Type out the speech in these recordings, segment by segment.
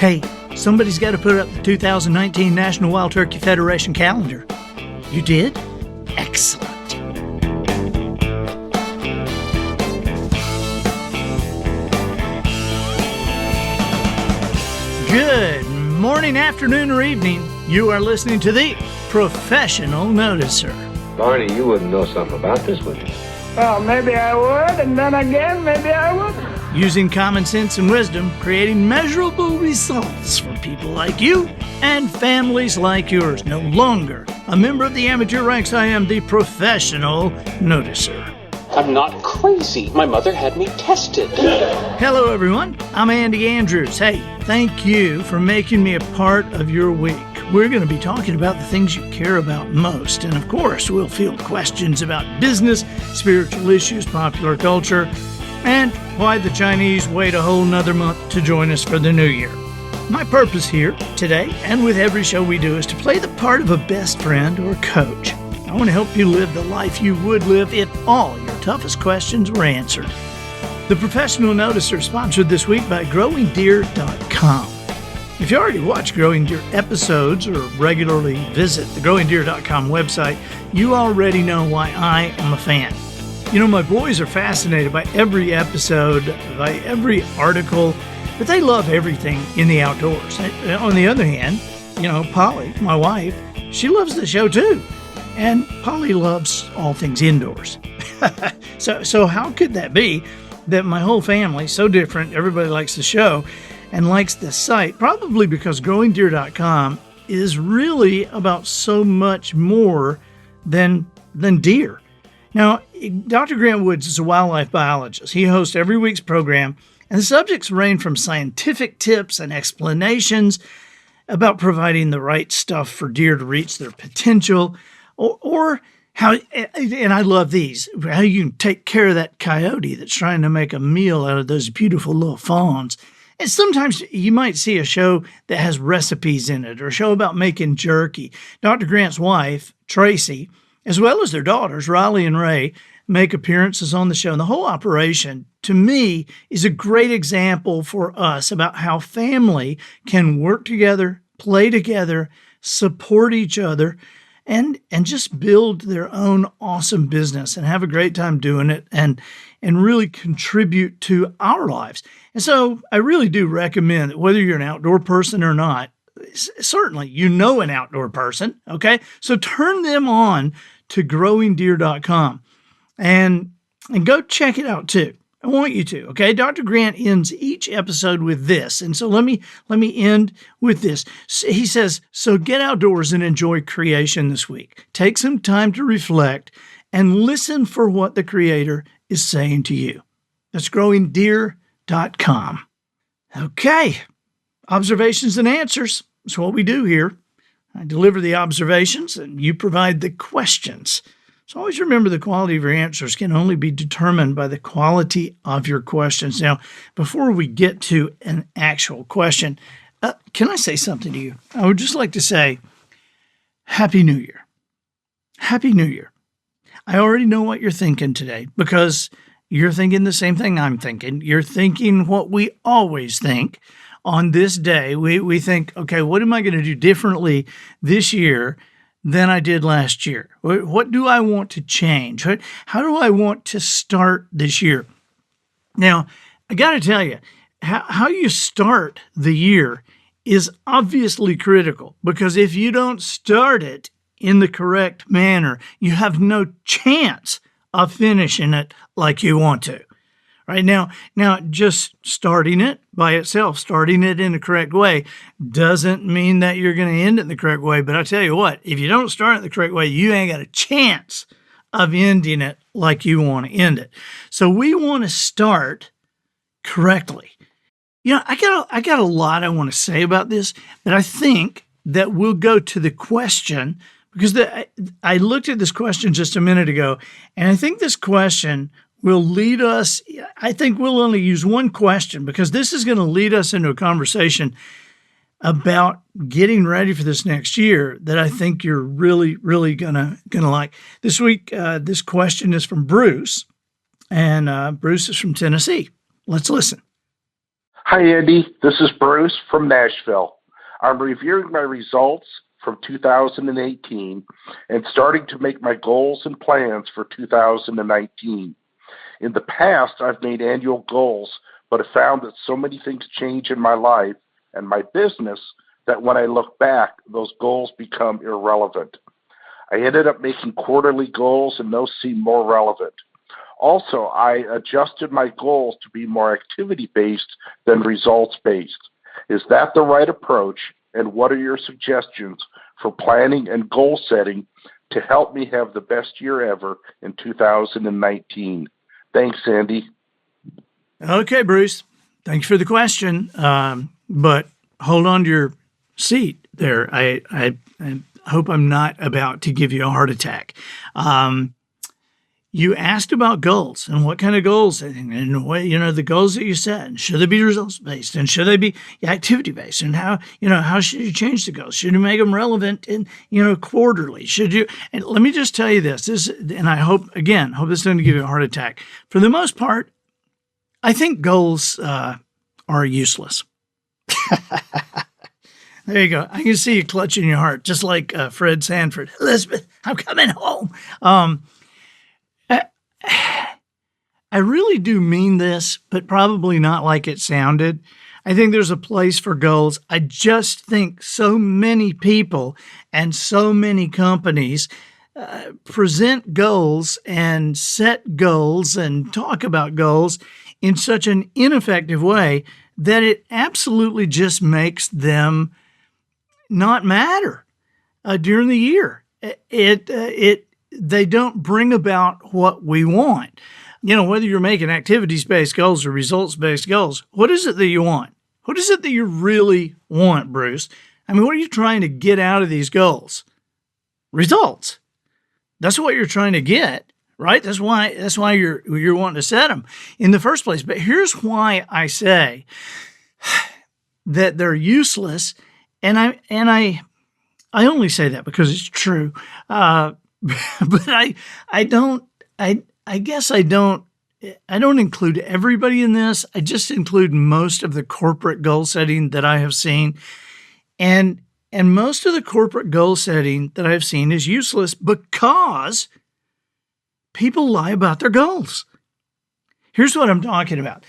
Hey, somebody's got to put up the 2019 National Wild Turkey Federation calendar. You did? Excellent. Good morning, afternoon, or evening. You are listening to the Professional Noticer. Barney, you wouldn't know something about this, would you? Well, maybe I would, and then again, maybe I wouldn't. Using common sense and wisdom, creating measurable results for people like you and families like yours. No longer a member of the amateur ranks, I am the Professional Noticer. I'm not crazy. My mother had me tested. Hello, everyone. I'm Andy Andrews. Hey, thank you for making me a part of your week. We're going to be talking about the things you care about most. And of course, we'll field questions about business, spiritual issues, popular culture, and why the Chinese wait a whole nother month to join us for the new year. My purpose here today, and with every show we do, is to play the part of a best friend or coach. I want to help you live the life you would live if all your toughest questions were answered. The Professional Noticer is sponsored this week by growingdeer.com. If you already watch Growing Deer episodes or regularly visit the growingdeer.com website, you already know why I am a fan. You know, my boys are fascinated by every episode, by every article, but they love everything in the outdoors. On the other hand, you know, Polly, my wife, she loves the show too. And Polly loves all things indoors. So how could that be that my whole family, so different, everybody likes the show and likes the site? Probably because growingdeer.com is really about so much more than deer. Now, Dr. Grant Woods is a wildlife biologist. He hosts every week's program, and the subjects range from scientific tips and explanations about providing the right stuff for deer to reach their potential, or how, and I love these, how you can take care of that coyote that's trying to make a meal out of those beautiful little fawns. And sometimes you might see a show that has recipes in it, or a show about making jerky. Dr. Grant's wife, Tracy, as well as their daughters, Riley and Ray, make appearances on the show. And the whole operation, to me, is a great example for us about how family can work together, play together, support each other, and just build their own awesome business and have a great time doing it and really contribute to our lives. And so I really do recommend that whether you're an outdoor person or not, certainly you know an outdoor person, okay? So turn them on to growingdeer.com and go check it out too. I want you to, okay? Dr. Grant ends each episode with this. And so let me end with this. He says, so get outdoors and enjoy creation this week. Take some time to reflect and listen for what the Creator is saying to you. That's growingdeer.com. Okay. Observations and answers. That's what we do here. I deliver the observations and you provide the questions. So always remember the quality of your answers can only be determined by the quality of your questions. Now, before we get to an actual question, can I say something to you? I would just like to say, Happy New Year. Happy New Year. I already know what you're thinking today because you're thinking the same thing I'm thinking. You're thinking what we always think. On this day, we think, okay, what am I going to do differently this year than I did last year? What do I want to change? How do I want to start this year? Now, I got to tell you, how you start the year is obviously critical because if you don't start it in the correct manner, you have no chance of finishing it like you want to. Right now, just starting it by itself, starting it in the correct way, doesn't mean that you're going to end it in the correct way. But I tell you what, if you don't start it the correct way, you ain't got a chance of ending it like you want to end it. So we want to start correctly. You know, I got a lot I want to say about this, but I think that we'll go to the question because I looked at this question just a minute ago, and I think this question will lead us, I think we'll only use one question because this is going to lead us into a conversation about getting ready for this next year that I think you're really, really gonna like. This week, this question is from Bruce, and Bruce is from Tennessee. Let's listen. Hi, Andy. This is Bruce from Nashville. I'm reviewing my results from 2018 and starting to make my goals and plans for 2019. In the past, I've made annual goals, but have found that so many things change in my life and my business that when I look back, those goals become irrelevant. I ended up making quarterly goals, and those seem more relevant. Also, I adjusted my goals to be more activity-based than results-based. Is that the right approach, and what are your suggestions for planning and goal setting to help me have the best year ever in 2019? Thanks, Andy. Okay, Bruce. Thanks for the question. But hold on to your seat there. I hope I'm not about to give you a heart attack. You asked about goals and what kind of goals and what, the goals that you set. And should they be results based and should they be activity based? And how should you change the goals? Should you make them relevant and, quarterly? Should you? And let me just tell you this, and I hope this doesn't give you a heart attack. For the most part, I think goals are useless. There you go. I can see you clutching your heart, just like Fred Sanford. Elizabeth, I'm coming home. I really do mean this, but probably not like it sounded. I think there's a place for goals. I just think so many people and so many companies present goals and set goals and talk about goals in such an ineffective way that it absolutely just makes them not matter during the year. They don't bring about what we want. Whether you're making activities-based goals or results-based goals, what is it that you want? What is it that you really want, Bruce? I mean, what are you trying to get out of these goals? Results. That's what you're trying to get, right? That's why you're wanting to set them in the first place. But here's why I say that they're useless, and I only say that because it's true. But I don't include everybody in this. I just include most of the corporate goal setting that I have seen. And most of the corporate goal setting that I've seen is useless because people lie about their goals. Here's what I'm talking about.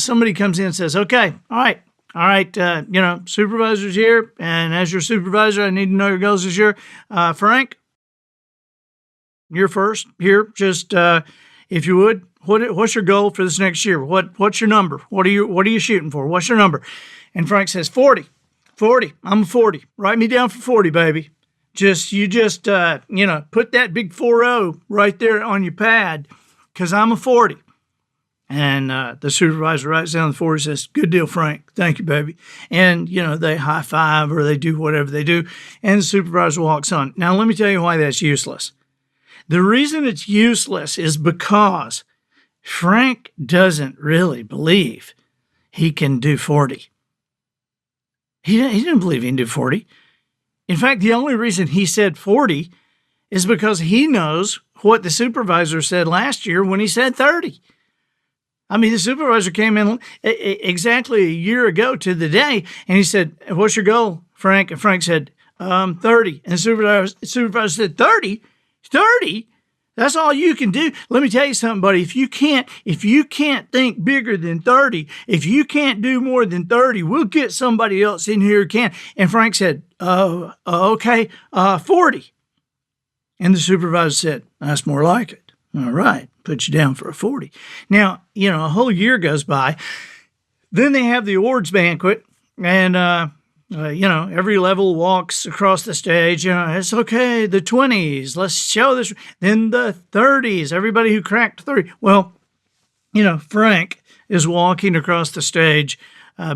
Somebody comes in and says, okay, all right, supervisor's here. And as your supervisor, I need to know your goals this year. Frank, you're first here. Just if you would, what's your goal for this next year? What's your number? What are you shooting for? What's your number? And Frank says 40. 40. I'm 40. Write me down for 40, baby. You just put that big 40 right there on your pad, because I'm a 40. And the supervisor writes down the 40, says, good deal, Frank. Thank you, baby. And, they high five or they do whatever they do. And the supervisor walks on. Now, let me tell you why that's useless. The reason it's useless is because Frank doesn't really believe he can do 40. He didn't believe he can do 40. In fact, the only reason he said 40 is because he knows what the supervisor said last year when he said 30. I mean, the supervisor came in exactly a year ago to the day, and he said, what's your goal, Frank? And Frank said, 30. And the supervisor said, 30? 30? That's all you can do. Let me tell you something, buddy. If you can't think bigger than 30, if you can't do more than 30, we'll get somebody else in here who can. And Frank said, okay, 40. And the supervisor said, that's more like it. All right, put you down for a 40. Now, a whole year goes by. Then they have the awards banquet, and every level walks across the stage. It's okay, the 20s, let's show this. Then the 30s, everybody who cracked 30. Well, Frank is walking across the stage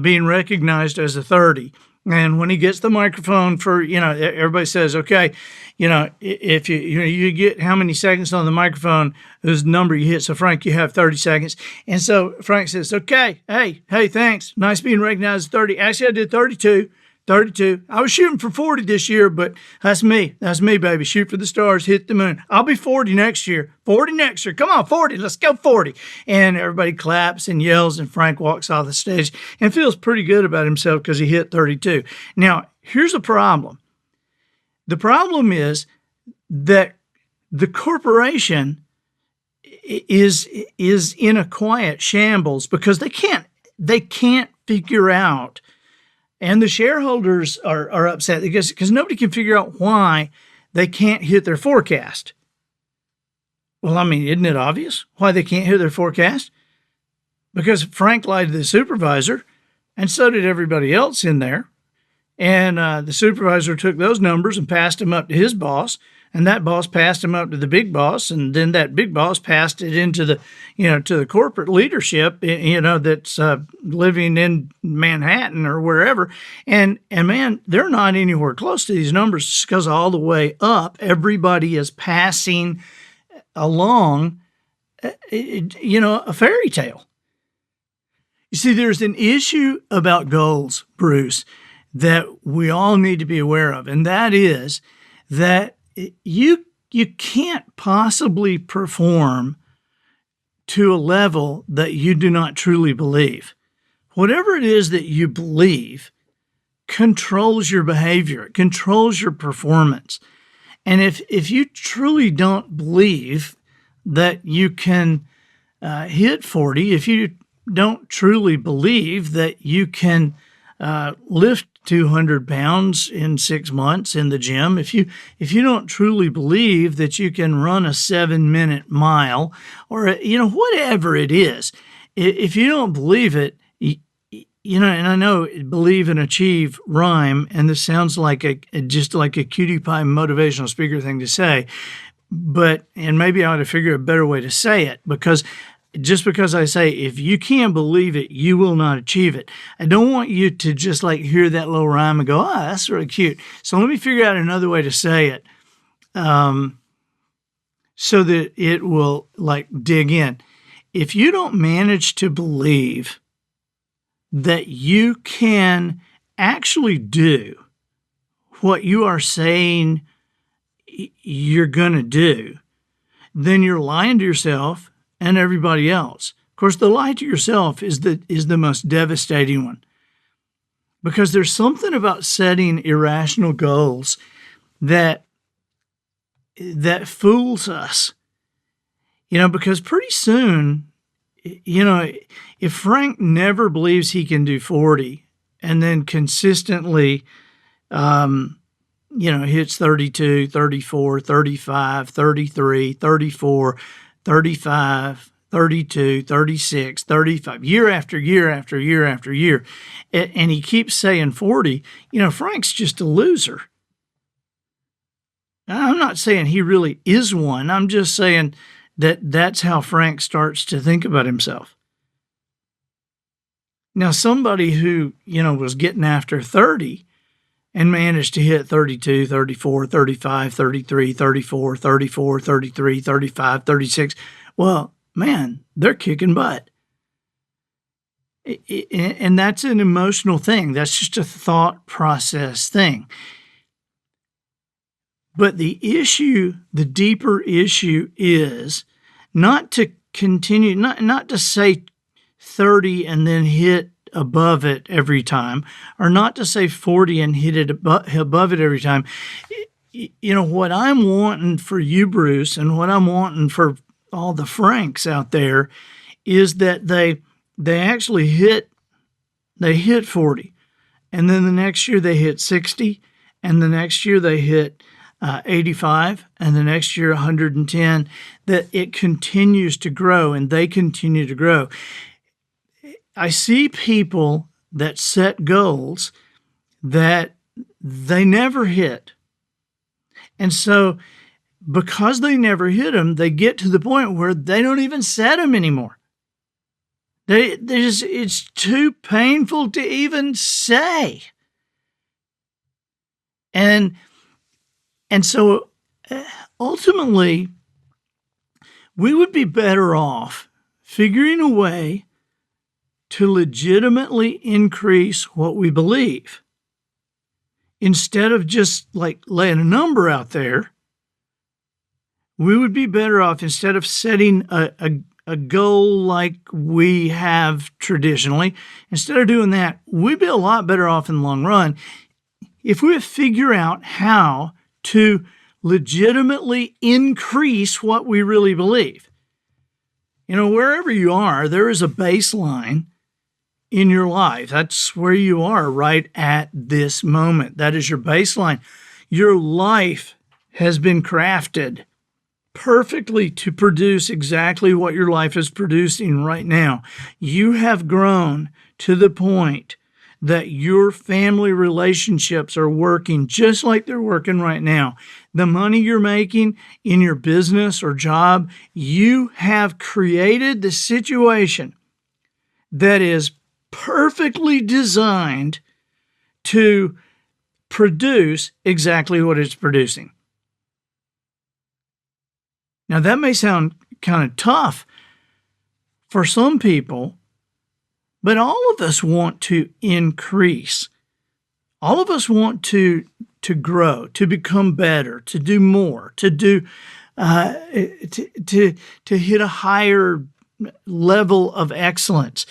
being recognized as a 30. And when he gets the microphone for, everybody says, okay, if you get how many seconds on the microphone, this number you hit. So Frank, you have 30 seconds. And so Frank says, okay, hey, thanks. Nice being recognized as 30. Actually, I did 32. 32. I was shooting for 40 this year, but that's me. That's me, baby. Shoot for the stars, hit the moon. I'll be 40 next year. 40 next year. Come on, 40. Let's go 40. And everybody claps and yells, and Frank walks off the stage and feels pretty good about himself because he hit 32. Now, here's a problem. The problem is that the corporation is in a quiet shambles because they can't figure out. And the shareholders are upset because nobody can figure out why they can't hit their forecast. Well, I mean, isn't it obvious why they can't hit their forecast? Because Frank lied to the supervisor, and so did everybody else in there. And the supervisor took those numbers and passed them up to his boss, and that boss passed them up to the big boss, and then that big boss passed it into the, to the corporate leadership, that's living in Manhattan or wherever. And man, they're not anywhere close to these numbers just because all the way up, everybody is passing along, a fairy tale. You see, there's an issue about goals, Bruce, that we all need to be aware of, and that is that you can't possibly perform to a level that you do not truly believe. Whatever it is that you believe controls your behavior, it controls your performance. And if you truly don't believe that you can hit 40, if you don't truly believe that you can lift 200 pounds in 6 months in the gym, if you don't truly believe that you can run a 7-minute mile or, whatever it is, if you don't believe it, and I know believe and achieve rhyme, and this sounds like just like a cutie pie motivational speaker thing to say, and maybe I ought to figure a better way to say it, because just because I say, if you can't believe it, you will not achieve it. I don't want you to just hear that little rhyme and go, oh, that's really cute. So let me figure out another way to say it so that it will dig in. If you don't manage to believe that you can actually do what you are saying you're going to do, then you're lying to yourself and everybody else. Of course, the lie to yourself is the most devastating one, because there's something about setting irrational goals that fools us. Because pretty soon, if Frank never believes he can do 40 and then consistently hits 32, 34, 35, 33, 34, 35, 32, 36, 35, year after year after year after year, and he keeps saying 40, Frank's just a loser. I'm not saying he really is one. I'm just saying that's how Frank starts to think about himself. Now, somebody who, was getting after 30 and managed to hit 32, 34, 35, 33, 34, 34, 33, 35, 36. Well, man, they're kicking butt. And that's an emotional thing. That's just a thought process thing. But the deeper issue is not to continue, not to say 30 and then hit above it every time, or not to say 40 and hit it above it every time. What I'm wanting for you, Bruce, and what I'm wanting for all the Franks out there is that they actually hit 40, and then the next year they hit 60, and the next year they hit 85, and the next year 110, that it continues to grow and they continue to grow. I see people that set goals that they never hit. And so because they never hit them, they get to the point where they don't even set them anymore. It's too painful to even say. And so ultimately, we would be better off figuring a way to legitimately increase what we believe. instead of just like laying a number out there, we would be better off, instead of setting a goal like we have traditionally, instead of doing that, we'd be a lot better off in the long run if we would figure out how to legitimately increase what we really believe. Wherever you are, there is a baseline in your life. That's where you are right at this moment. That is your baseline. Your life has been crafted perfectly to produce exactly what your life is producing right now. You have grown to the point that your family relationships are working just like they're working right now. The money you're making in your business or job, you have created the situation that is perfectly designed to produce exactly what it's producing. Now, that may sound kind of tough for some people, but all of us want to increase. All of us want to grow, to become better, to do more, to do to hit a higher level of excellence.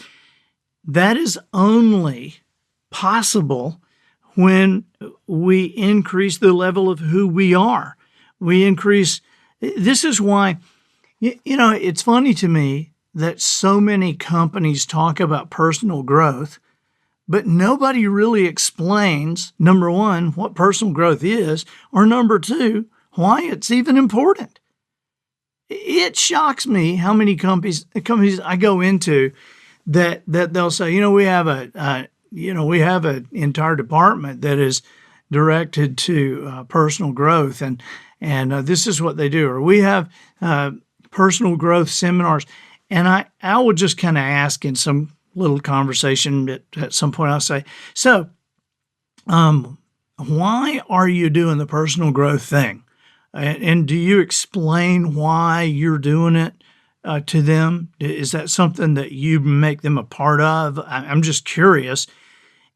That is only possible when we increase the level of who we are. This is why, it's funny to me that so many companies talk about personal growth, but nobody really explains, number one, what personal growth is, or number two, why it's even important. It shocks me how many companies I go into that they'll say, we have an entire department that is directed to personal growth, and this is what they do, or we have personal growth seminars. And I will just kind of ask in some little conversation at some point, I'll say, so why are you doing the personal growth thing? And do you explain why you're doing it to them? Is that something that you make them a part of? I'm just curious.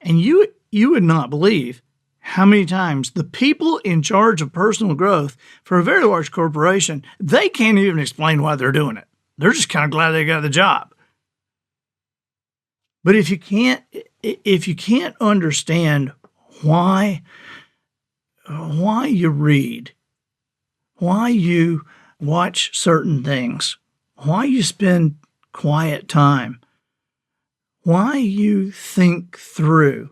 And you would not believe how many times the people in charge of personal growth for a very large corporation, they can't even explain why they're doing it. They're just kind of glad they got the job. But if you can't understand why you read, why you watch certain things, why you spend quiet time, why you think through,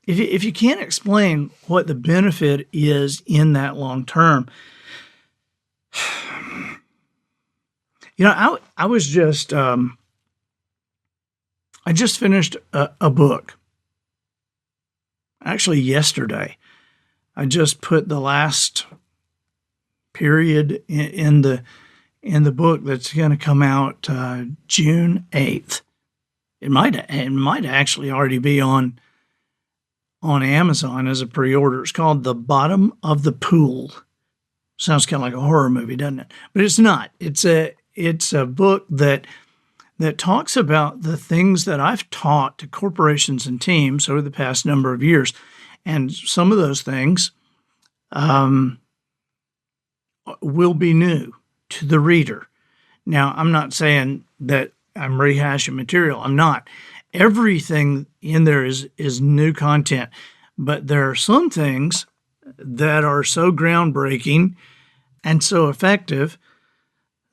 if you can't explain what the benefit is in that long term, I was just, I just finished a book. Actually, yesterday, I just put the last period in the book that's going to come out June 8th. It might actually already be on Amazon as a pre-order. It's called The Bottom of the Pool. Sounds kind of like a horror movie, doesn't it? But it's not. It's a book that talks about the things that I've taught to corporations and teams over the past number of years. And some of those things will be new to the reader. Now, I'm not saying that I'm rehashing material. I'm not. Everything in there is new content, but there are some things that are so groundbreaking and so effective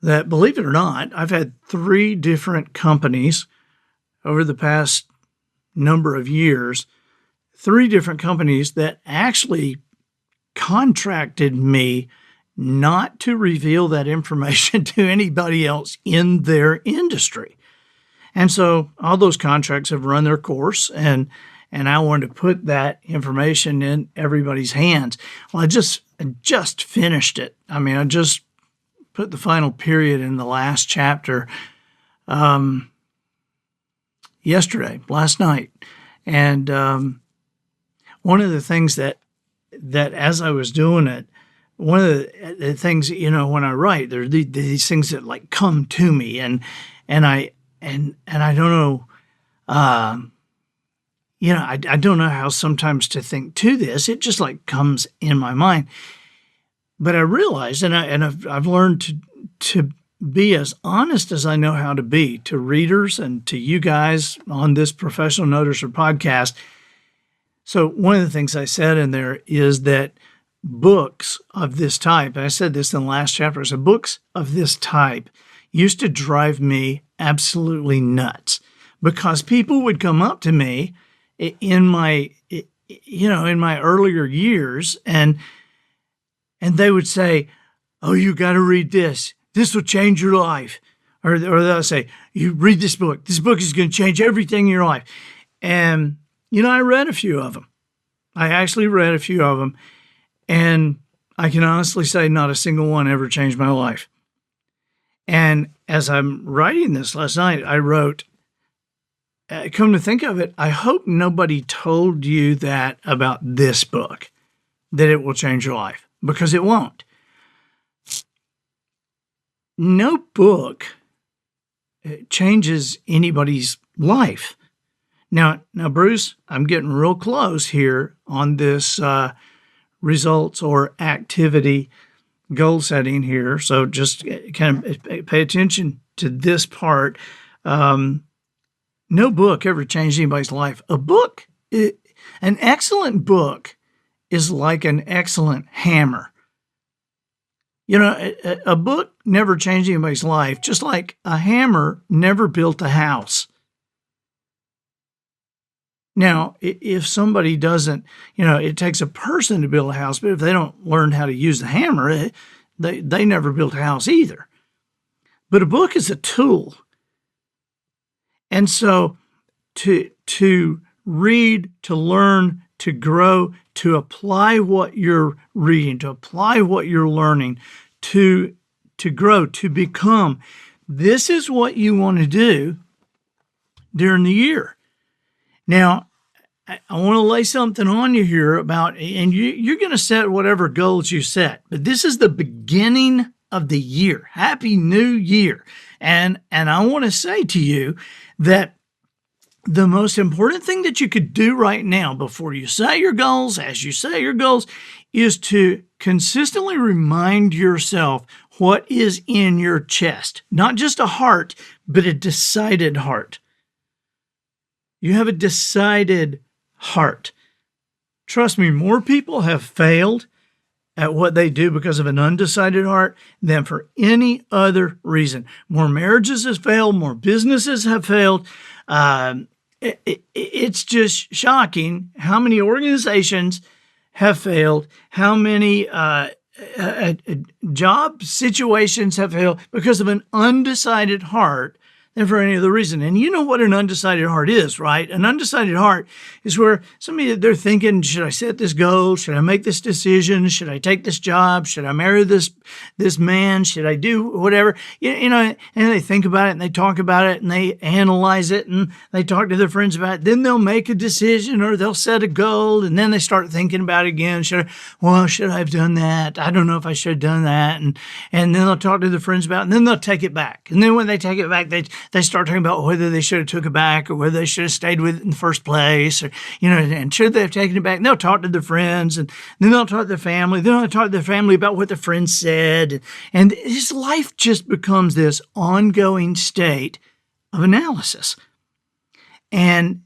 that, believe it or not, I've had 3 different companies over the past number of years, 3 different companies that actually contracted me not to reveal that information to anybody else in their industry. And so all those contracts have run their course, and I wanted to put that information in everybody's hands. Well, I just finished it. I mean, I just put the final period in the last chapter yesterday, last night. And one of the things that as I was doing it, one of the things, when I write, there are these things that like come to me, and I don't know, I don't know how sometimes to think to this. It just like comes in my mind. But I realized, and I've learned to be as honest as I know how to be to readers and to you guys on this Professional Noticer podcast. So one of the things I said in there is that books of this type, and I said this in the last chapter, I said books of this type used to drive me absolutely nuts because people would come up to me in my earlier years and they would say, "Oh, you got to read this. This will change your life." Or they'll say, "You read this book. This book is going to change everything in your life." And, I read a few of them. I actually read a few of them. And I can honestly say not a single one ever changed my life. And as I'm writing this last night, I wrote, come to think of it, I hope nobody told you that about this book, that it will change your life, because it won't. No book changes anybody's life. Now, Bruce, I'm getting real close here on this results or activity goal setting here. So just kind of pay attention to this part. No book ever changed anybody's life. An excellent book is like an excellent hammer. A book never changed anybody's life, just like a hammer never built a house. Now, if somebody doesn't, it takes a person to build a house, but if they don't learn how to use the hammer, they never built a house either. But a book is a tool. And so to read, to learn, to grow, to apply what you're reading, to apply what you're learning, to grow, to become, this is what you want to do during the year. Now, I want to lay something on you here about, and you're going to set whatever goals you set, but this is the beginning of the year. Happy New Year. And I want to say to you that the most important thing that you could do right now before you set your goals, as you set your goals, is to consistently remind yourself what is in your chest. Not just a heart, but a decided heart. You have a decided heart. Trust me, more people have failed at what they do because of an undecided heart than for any other reason. More marriages have failed, more businesses have failed. It's just shocking how many organizations have failed, how many job situations have failed because of an undecided heart than for any other reason. And you know what an undecided heart is, right? An undecided heart is where somebody, they're thinking, should I set this goal? Should I make this decision? Should I take this job? Should I marry this man? Should I do whatever? And they think about it and they talk about it and they analyze it and they talk to their friends about it. Then they'll make a decision or they'll set a goal and then they start thinking about it again. Should I have done that? I don't know if I should have done that. And then they'll talk to their friends about it and then they'll take it back. And then when they take it back, they start talking about whether they should have took it back or whether they should have stayed with it in the first place, or, and should they have taken it back? And they'll talk to their friends and then they'll talk to their family. Then they'll talk to their family about what their friends said. And his life just becomes this ongoing state of analysis. And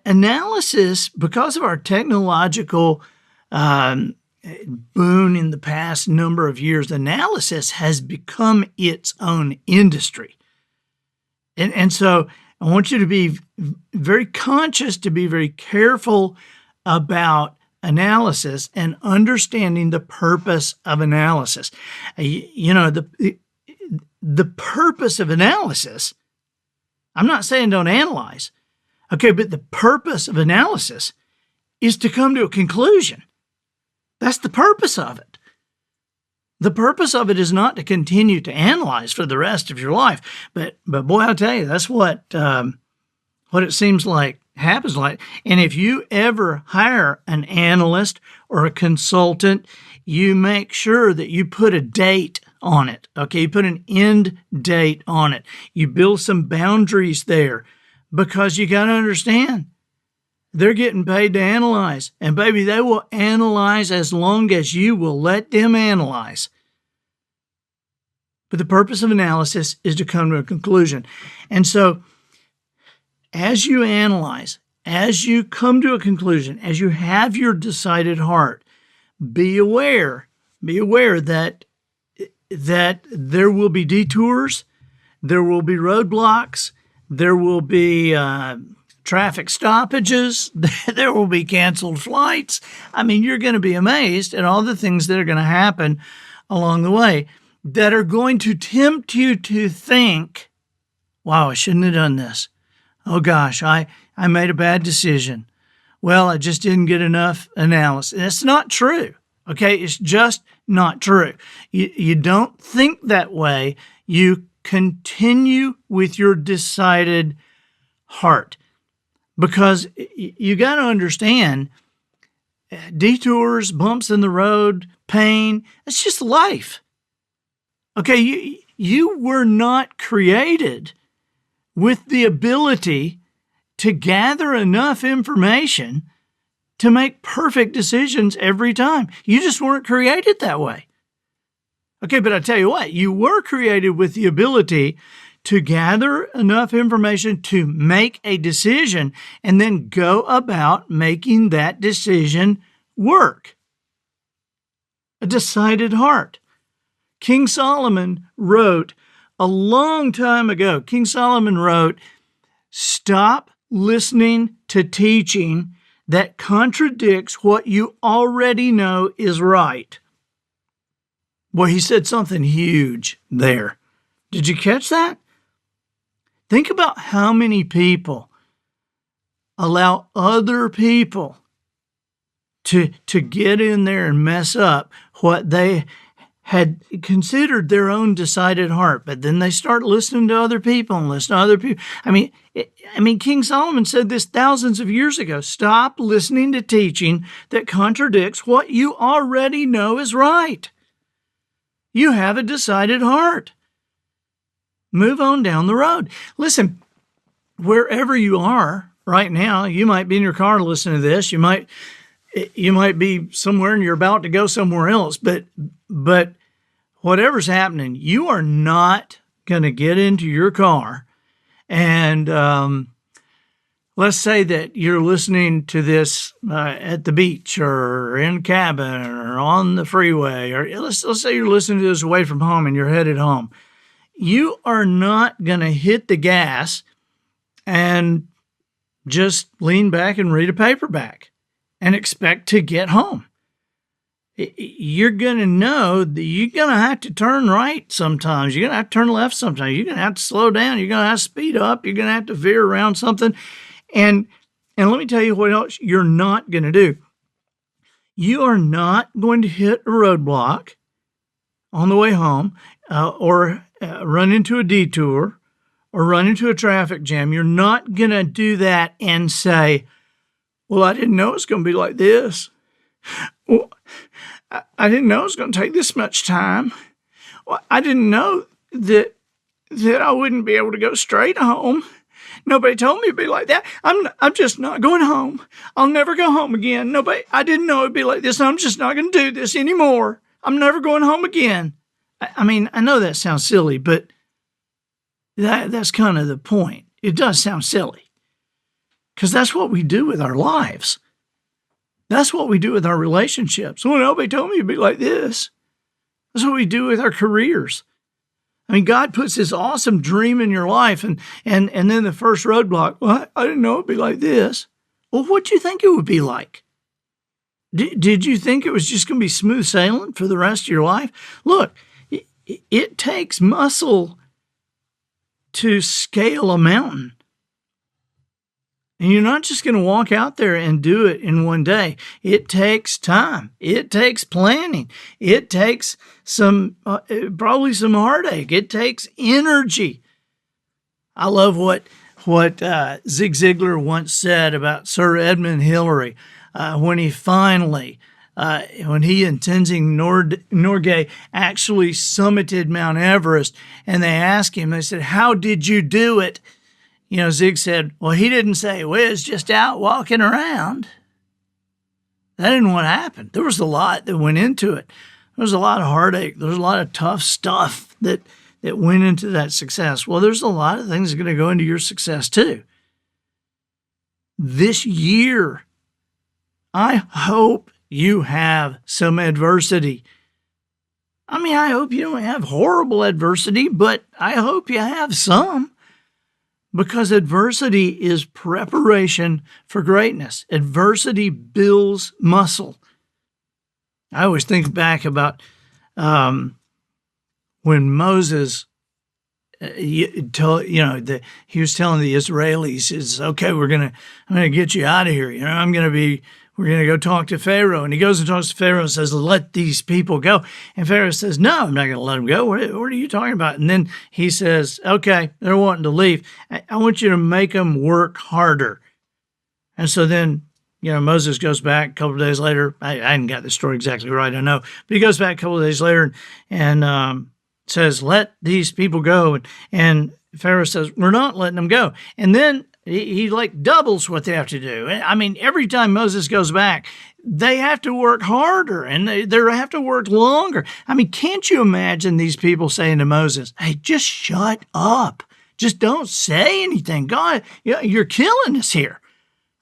analysis, because of our technological boon in the past number of years, analysis has become its own industry. And so I want you to be very conscious, to be very careful about analysis and understanding the purpose of analysis. The purpose of analysis, I'm not saying don't analyze, okay, but the purpose of analysis is to come to a conclusion. That's the purpose of it. The purpose of it is not to continue to analyze for the rest of your life. But boy, I'll tell you, that's what it seems like happens like. And if you ever hire an analyst or a consultant, you make sure that you put a date on it. Okay, you put an end date on it. You build some boundaries there. because you got to understand, they're getting paid to analyze. And baby, they will analyze as long as you will let them analyze. But the purpose of analysis is to come to a conclusion. And so as you analyze, as you come to a conclusion, as you have your decided heart, be aware that there will be detours, there will be roadblocks, there will be traffic stoppages, there will be canceled flights. I mean, you're going to be amazed at all the things that are going to happen along the way that are going to tempt you to think, wow, I shouldn't have done this. Oh gosh, I made a bad decision. Well, I just didn't get enough analysis. It's not true. Okay, it's just not true. You don't think that way. You continue with your decided heart, because you got to understand detours, bumps in the road, pain, it's just life. Okay, you were not created with the ability to gather enough information to make perfect decisions every time. You just weren't created that way. Okay, but I tell you what, you were created with the ability to gather enough information to make a decision and then go about making that decision work. A decided heart. King Solomon wrote a long time ago, stop listening to teaching that contradicts what you already know is right. Boy, he said something huge there. Did you catch that? Think about how many people allow other people to get in there and mess up what they had considered their own decided heart, but then they start listening to other people and listen to other people. I mean, King Solomon said this thousands of years ago. Stop listening to teaching that contradicts what you already know is right. You have a decided heart. Move on down the road. Listen, wherever you are right now, you might be in your car listening to this. You might be somewhere and you're about to go somewhere else, but whatever's happening, you are not going to get into your car and let's say that you're listening to this at the beach or in a cabin or on the freeway, or let's say you're listening to this away from home and you're headed home. You are not going to hit the gas and just lean back and read a paperback and expect to get home. You're going to know that you're going to have to turn right sometimes. You're going to have to turn left sometimes. You're going to have to slow down. You're going to have to speed up. You're going to have to veer around something. And let me tell you what else you're not going to do. You are not going to hit a roadblock on the way home or run into a detour or run into a traffic jam. You're not going to do that and say, well, I didn't know it was going to be like this. Well, I didn't know it was going to take this much time. Well, I didn't know that I wouldn't be able to go straight home. Nobody told me it'd be like that. I'm just not going home. I'll never go home again. I didn't know it'd be like this. I'm just not going to do this anymore. I'm never going home again. I mean, I know that sounds silly, but that's kind of the point. It does sound silly because that's what we do with our lives. That's what we do with our relationships. Well, nobody told me it'd be like this. That's what we do with our careers. I mean, God puts this awesome dream in your life, and then the first roadblock, well, I didn't know it'd be like this. Well, what'd you think it would be like? Did you think it was just going to be smooth sailing for the rest of your life? Look, it takes muscle to scale a mountain. And you're not just going to walk out there and do it in one day. It takes time. It takes planning. It takes probably some heartache. It takes energy. I love what Zig Ziglar once said about Sir Edmund Hillary when he finally, when he and Tenzing Norgay actually summited Mount Everest, and they asked him, they said, "How did you do it?" Zig said, well, he didn't say, we was just out walking around. That isn't what happened. There was a lot that went into it. There was a lot of heartache. There was a lot of tough stuff that went into that success. Well, there's a lot of things that are going to go into your success too. This year, I hope you have some adversity. I mean, I hope you don't have horrible adversity, but I hope you have some. Because adversity is preparation for greatness. Adversity builds muscle. I always think back about when Moses, he was telling the Israelis, "Is okay. I'm gonna get you out of here. We're going to go talk to Pharaoh." And he goes and talks to Pharaoh and says, "Let these people go." And Pharaoh says, "No, I'm not going to let them go. What are you talking about?" And then he says, "Okay, they're wanting to leave. I want you to make them work harder." And so then, Moses goes back a couple of days later. I hadn't got the story exactly right, I know. But he goes back a couple of days later and says, "Let these people go." And Pharaoh says, "We're not letting them go." And then he like doubles what they have to do. I mean, every time Moses goes back, they have to work harder and they have to work longer. I mean, can't you imagine these people saying to Moses, "Hey, just shut up. Just don't say anything. God, you're killing us here.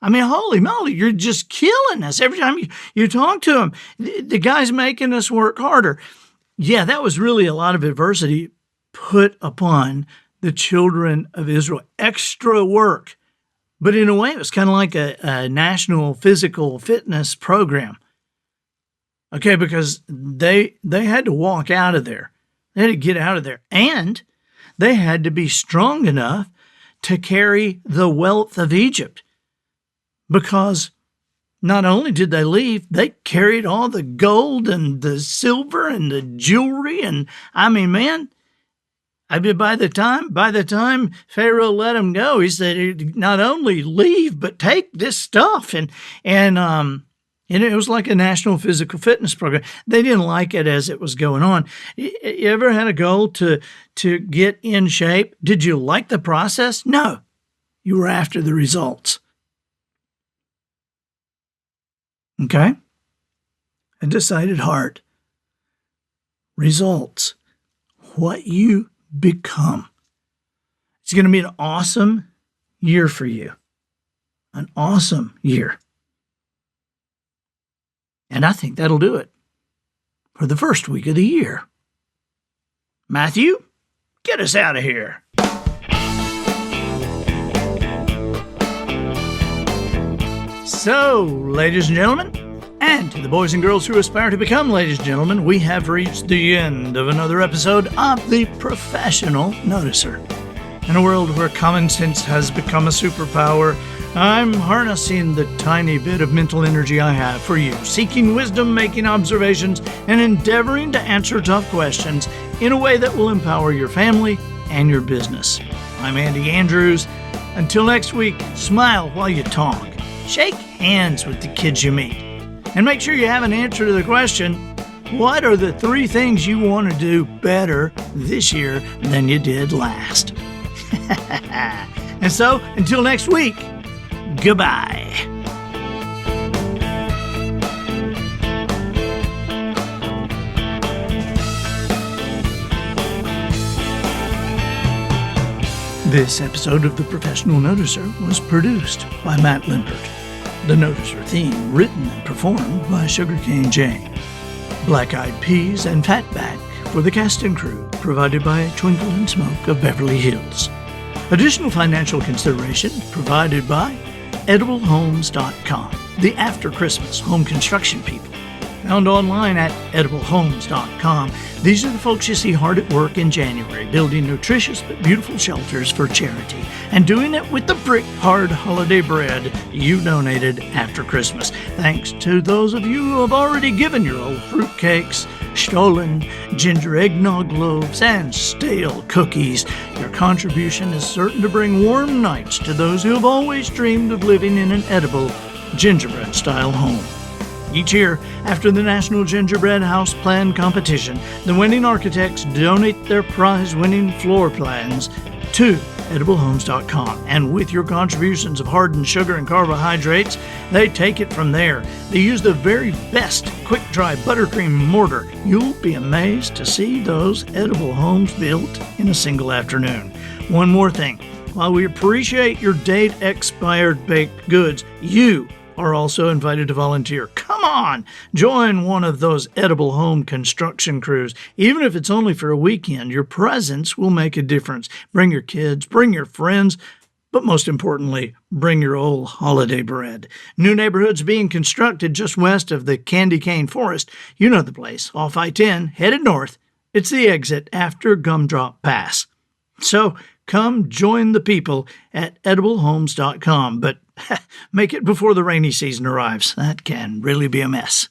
I mean, holy moly, you're just killing us. Every time you talk to him, the guy's making us work harder." Yeah, that was really a lot of adversity put upon the children of Israel. Extra work. But in a way, it was kind of like a national physical fitness program. Okay, because they had to walk out of there. They had to get out of there. And they had to be strong enough to carry the wealth of Egypt. Because not only did they leave, they carried all the gold and the silver and the jewelry. And I mean, man, by the time Pharaoh let them go, he said, not only leave, but take this stuff. And it was like a national physical fitness program. They didn't like it as it was going on. You ever had a goal to get in shape? Did you like the process? No. You were after the results. Okay? A decided heart. Results. What you become. It's going to be an awesome year for you. An awesome year. And I think that'll do it for the first week of the year. Matthew, get us out of here. So, ladies and gentlemen, and to the boys and girls who aspire to become ladies and gentlemen, we have reached the end of another episode of The Professional Noticer. In a world where common sense has become a superpower, I'm harnessing the tiny bit of mental energy I have for you, seeking wisdom, making observations, and endeavoring to answer tough questions in a way that will empower your family and your business. I'm Andy Andrews. Until next week, smile while you talk. Shake hands with the kids you meet. And make sure you have an answer to the question, what are the 3 things you want to do better this year than you did last? And so, until next week, goodbye. This episode of The Professional Noticer was produced by Matt Lindert. The Noticer theme written and performed by Sugarcane Jane. Black Eyed Peas and Fatback for the cast and crew, provided by Twinkle and Smoke of Beverly Hills. Additional financial consideration provided by EdibleHomes.com, the after Christmas home construction people. Found online at EdibleHomes.com. These are the folks you see hard at work in January, building nutritious but beautiful shelters for charity, and doing it with the brick-hard holiday bread you donated after Christmas. Thanks to those of you who have already given your old fruitcakes, stolen ginger eggnog loaves, and stale cookies. Your contribution is certain to bring warm nights to those who have always dreamed of living in an edible gingerbread-style home. Each year, after the National Gingerbread House Plan Competition, the winning architects donate their prize-winning floor plans to ediblehomes.com. And with your contributions of hardened sugar and carbohydrates, they take it from there. They use the very best quick-dry buttercream mortar. You'll be amazed to see those edible homes built in a single afternoon. One more thing. While we appreciate your date-expired baked goods, you are also invited to volunteer. Come on! Join one of those edible home construction crews. Even if it's only for a weekend, your presence will make a difference. Bring your kids, bring your friends, but most importantly, bring your old holiday bread. New neighborhoods being constructed just west of the Candy Cane Forest. You know the place, off I-10, headed north. It's the exit after Gumdrop Pass. So come join the people at ediblehomes.com, but make it before the rainy season arrives. That can really be a mess.